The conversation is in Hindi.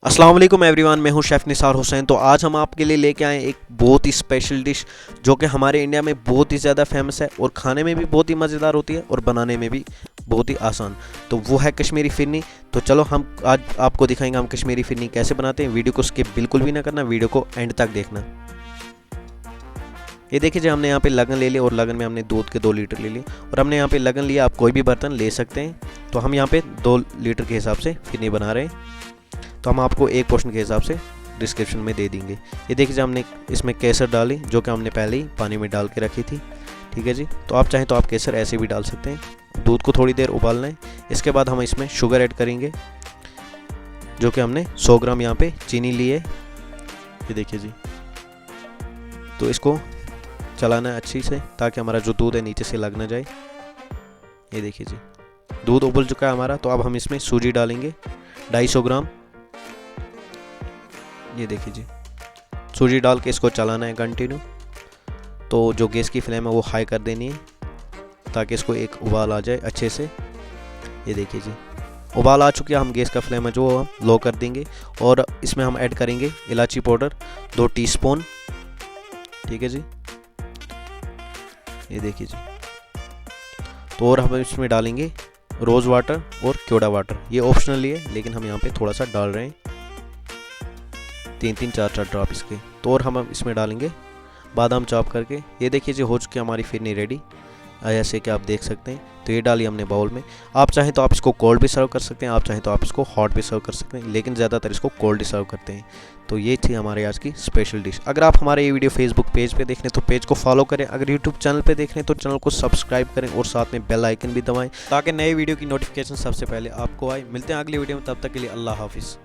अस्सलाम वालेकुम एवरीवन, मैं हूं शेफ़ निसार हुसैन। तो आज हम आपके लिए लेके आए एक बहुत ही स्पेशल डिश जो कि हमारे इंडिया में बहुत ही ज़्यादा फेमस है और खाने में भी बहुत ही मज़ेदार होती है और बनाने में भी बहुत ही आसान। तो वो है कश्मीरी फिरनी। तो चलो हम आज आपको दिखाएंगे हम कश्मीरी फिरनी कैसे बनाते हैं। वीडियो को स्किप बिल्कुल भी ना करना, वीडियो को एंड तक देखना। ये देखिए जी, हमने यहाँ पे लगन ले लिया और लगन में हमने दूध के 2 लीटर ले लिए और हमने यहाँ पे लगन लिया। आप कोई भी बर्तन ले सकते हैं। तो हम यहाँ पे 2 लीटर के हिसाब से फिरनी बना रहे हैं। तो हम आपको एक पोर्शन के हिसाब से डिस्क्रिप्शन में दे देंगे। ये देखिए, हमने इसमें केसर डाली जो कि हमने पहले ही पानी में डाल के रखी थी। ठीक है जी। तो आप चाहें तो आप केसर ऐसे भी डाल सकते हैं। दूध को थोड़ी देर उबालना है। इसके बाद हम इसमें शुगर ऐड करेंगे जो कि हमने 100 ग्राम यहाँ पे चीनी ली है। ये देखिए जी। तो इसको चलाना है अच्छी से ताकि हमारा जो दूध है नीचे से लग ना जाए। ये देखिए जी, दूध उबल चुका है हमारा। तो अब हम इसमें सूजी डालेंगे 250 ग्राम। ये देखिए जी, सूजी डाल के इसको चलाना है कंटिन्यू। तो जो गैस की फ्लेम है वो हाई कर देनी है ताकि इसको एक उबाल आ जाए अच्छे से। ये देखिए जी, उबाल आ चुकी है। हम गैस का फ्लेम है जो हम लो कर देंगे और इसमें हम ऐड करेंगे इलायची पाउडर 2 टीस्पून। ठीक है जी। ये देखिए जी। तो और हम इसमें डालेंगे रोज़ वाटर और क्योड़ा वाटर। ये ऑप्शनली है लेकिन हम यहाँ पे थोड़ा सा डाल रहे हैं, 3-3 4-4 ड्रॉप इसके। तो और हम इसमें डालेंगे बादाम चॉप करके। ये देखिए जी, हो चुकी हमारी फिरनी रेडी, ऐसे कि आप देख सकते हैं। तो ये डाली हमने बाउल में। आप चाहें तो आप इसको कोल्ड भी सर्व कर सकते हैं, आप चाहें तो आप इसको हॉट भी सर्व कर सकते हैं, लेकिन ज़्यादातर इसको कोल्ड ही सर्व करते हैं। तो ये थी हमारे आज की स्पेशल डिश। अगर आप हमारे ये वीडियो फेसबुक पेज पे देख रहे हैं तो पेज को फॉलो करें। अगर यूट्यूब चैनल पे देख रहे हैं तो चैनल को सब्सक्राइब करें और साथ में बेल आइकन भी दबाएं ताकि नए वीडियो की नोटिफिकेशन सबसे पहले आपको आए। मिलते हैं अगली वीडियो में, तब तक के लिए अल्लाह हाफिज़।